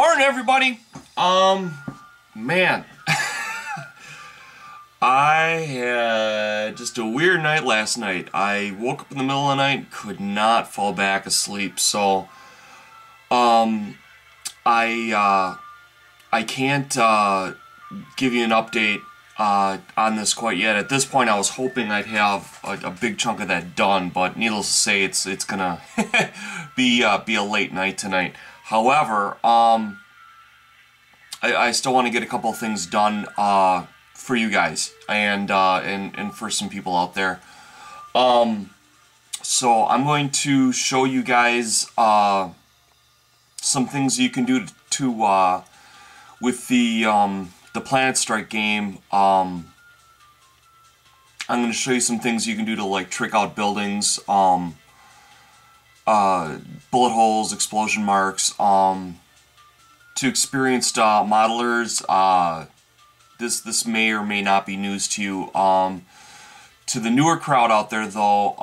Morning, everybody. Man, I had just a weird night last night. I woke up in the middle of the night and could not fall back asleep. So, I can't give you an update on this quite yet. At this point, I was hoping I'd have a big chunk of that done, but needless to say, it's gonna be a late night tonight. However, I still want to get a couple of things done for you guys and for some people out there. So I'm going to show you guys some things you can do to with the Planet Strike game. I'm going to show you some things you can do to like trick out buildings, bullet holes, explosion marks. To experienced modelers, this may or may not be news to you. To the newer crowd out there, though,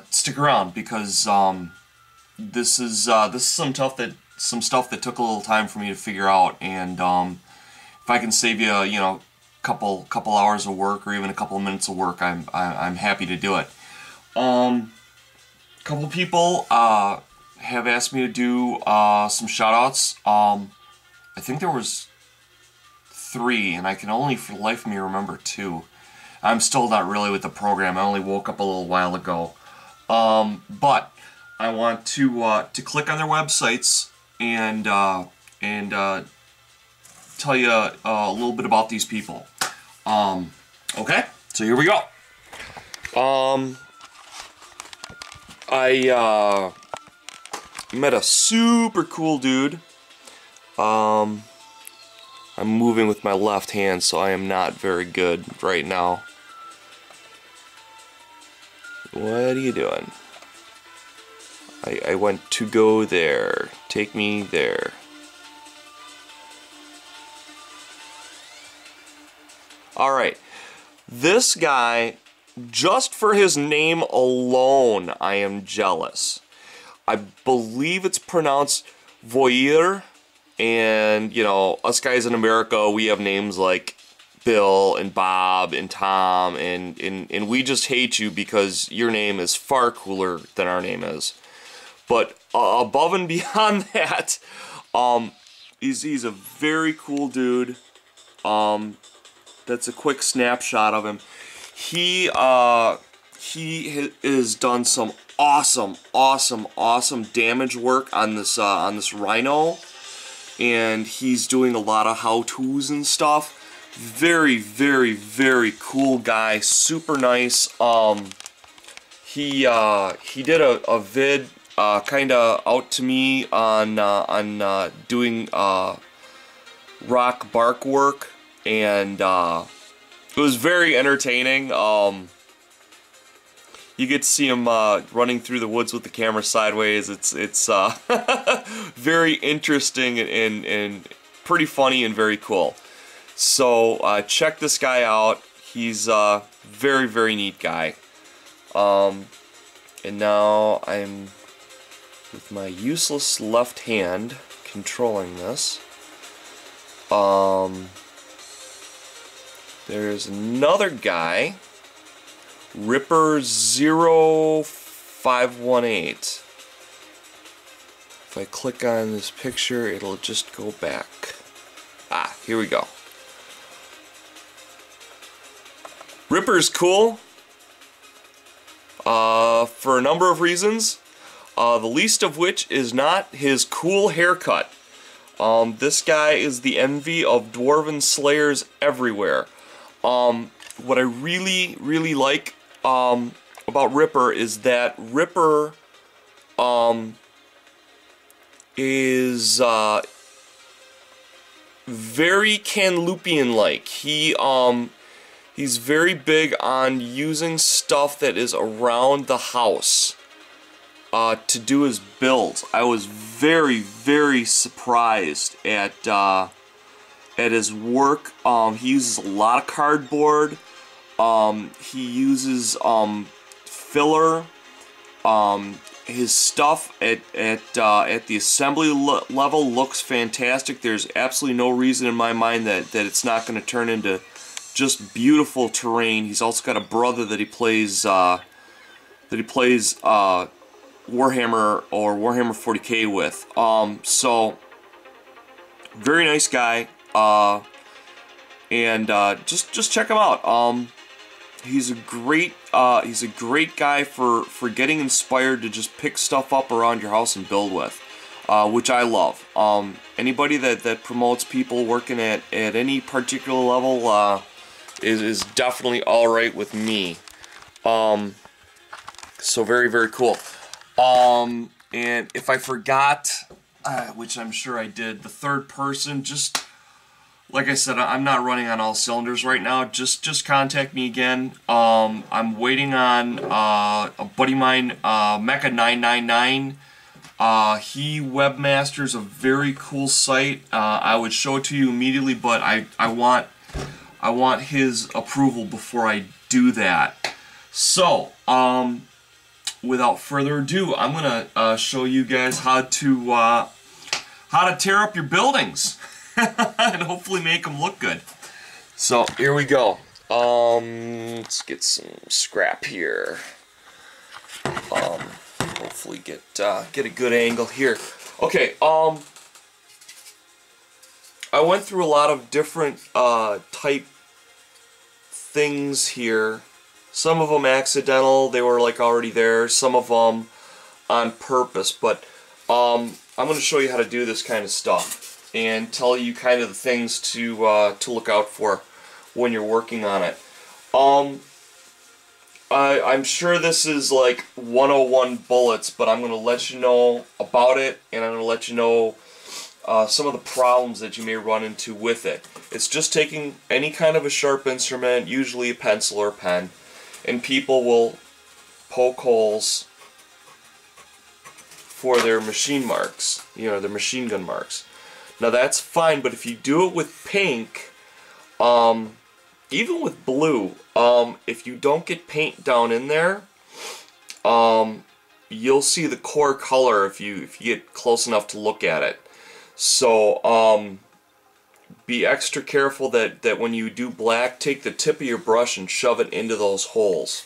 stick around because this is some stuff that took a little time for me to figure out, and if I can save you, couple hours of work or even a couple of minutes of work, I'm happy to do it. Couple people have asked me to do some shoutouts. I think there was 3, and I can only for the life of me remember 2. I'm still not really with the program. I only woke up a little while ago. But I want to click on their websites and tell you a little bit about these people. Okay, so here we go. I met a super cool dude. I'm moving with my left hand, so I am not very good right now. What are you doing? I went to go there. Take me there. Alright. This guy, just for his name alone, I am jealous. I believe it's pronounced Voyeur, and us guys in America, we have names like Bill and Bob and Tom, and we just hate you because your name is far cooler than our name is. But above and beyond that, he's a very cool dude. That's a quick snapshot of him. He has done some awesome damage work on this Rhino, and he's doing a lot of how-tos and stuff. Very cool guy, super nice. He did a vid kinda out to me on doing rock bark work, and it was very entertaining. You get to see him running through the woods with the camera sideways. It's very interesting and pretty funny and very cool. So check this guy out. He's a very neat guy. And now I'm with my useless left hand controlling this. There's another guy, Ripper0518. If I click on this picture, it'll just go back. Ah, here we go. Ripper's cool for a number of reasons, the least of which is not his cool haircut. This guy is the envy of Dwarven Slayers everywhere. What I really like about Ripper is that Ripper is very Canlupian-like. He's very big on using stuff that is around the house to do his builds. I was very surprised at his work. He uses a lot of cardboard. He uses filler. his stuff at the assembly level looks fantastic. There's absolutely no reason in my mind that it's not going to turn into just beautiful terrain. He's also got a brother that he plays Warhammer or Warhammer 40K with. So very nice guy. And just check him out. He's a great guy for getting inspired to just pick stuff up around your house and build with, which I love. Anybody that promotes people working at any particular level is definitely all right with me. So very cool. And if I forgot, which I'm sure I did, the third person, just like I said, I'm not running on all cylinders right now. Just contact me again. I'm waiting on a buddy of mine, Mecha999. He webmasters a very cool site. I would show it to you immediately, but I want his approval before I do that. So, without further ado, I'm gonna show you guys how to tear up your buildings. And hopefully make them look good. So here we go. Let's get some scrap here. Hopefully get a good angle here. Okay. I went through a lot of different type things here. Some of them accidental. They were like already there. Some of them on purpose. But I'm going to show you how to do this kind of stuff and tell you kind of the things to look out for when you're working on it. I'm sure this is like 101 bullets, but I'm going to let you know about it, and I'm going to let you know some of the problems that you may run into with it. It's just taking any kind of a sharp instrument, usually a pencil or a pen, and people will poke holes for their machine marks, their machine gun marks. Now that's fine, but if you do it with pink, even with blue, if you don't get paint down in there, you'll see the core color if you get close enough to look at it. So be extra careful that when you do black, take the tip of your brush and shove it into those holes.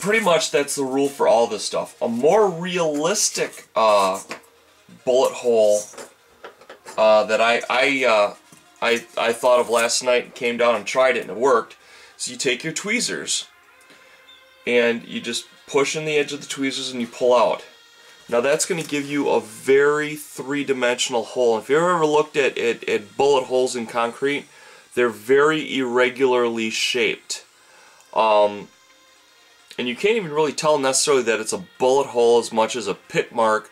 Pretty much that's the rule for all this stuff. A more realistic bullet hole that I thought of last night and came down and tried it and it worked. So you take your tweezers and you just push in the edge of the tweezers and you pull out. Now that's going to give you a very three-dimensional hole. If you've ever looked at bullet holes in concrete, they're very irregularly shaped. And you can't even really tell necessarily that it's a bullet hole as much as a pit mark.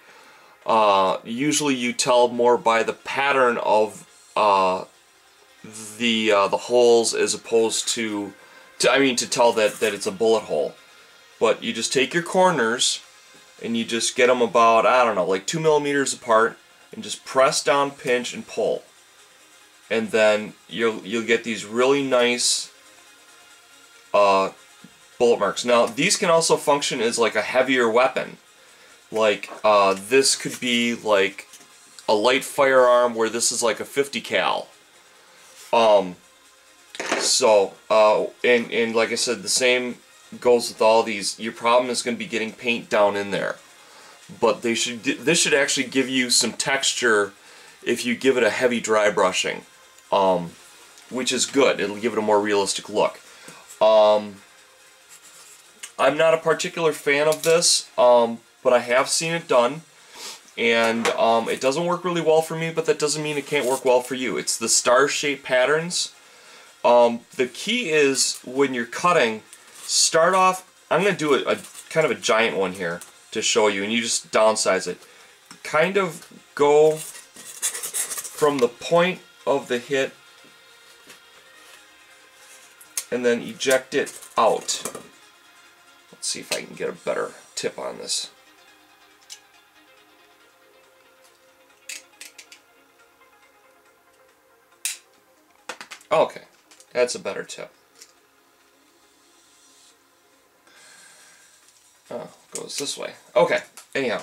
Usually you tell more by the pattern of the holes as opposed to tell that it's a bullet hole. But you just take your corners and you just get them about, I don't know, like 2 millimeters apart, and just press down, pinch, and pull. And then you'll get these really nice bullet marks. Now these can also function as like a heavier weapon. Like this could be like a light firearm where this is like a 50 cal. And like I said, the same goes with all these. Your problem is going to be getting paint down in there. But this should actually give you some texture if you give it a heavy dry brushing, which is good. It'll give it a more realistic look. I'm not a particular fan of this, but I have seen it done, and it doesn't work really well for me, but that doesn't mean it can't work well for you. It's the star-shaped patterns. The key is when you're cutting, start off, I'm going to do a kind of a giant one here to show you, and you just downsize it. Kind of go from the point of the hit and then eject it out. Let's see if I can get a better tip on this. Okay, that's a better tip. Oh. it's this way. Okay, anyhow.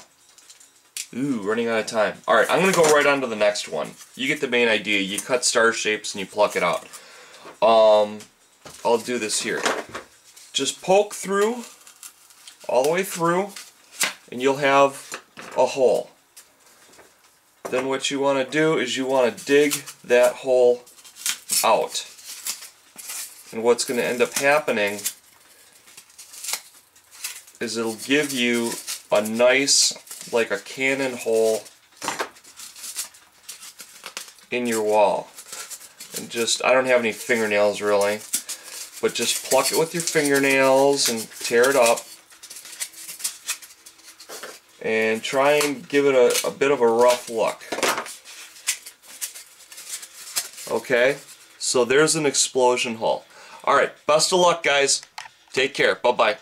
Ooh, running out of time. Alright, I'm going to go right on to the next one. You get the main idea. You cut star shapes and you pluck it out. I'll do this here. Just poke through, all the way through, and you'll have a hole. Then what you want to do is you want to dig that hole out. And what's going to end up happening is it'll give you a nice, like a cannon hole in your wall. And just, I don't have any fingernails really, but just pluck it with your fingernails and tear it up. And try and give it a bit of a rough look. Okay, so there's an explosion hole. Alright, best of luck guys. Take care. Bye-bye.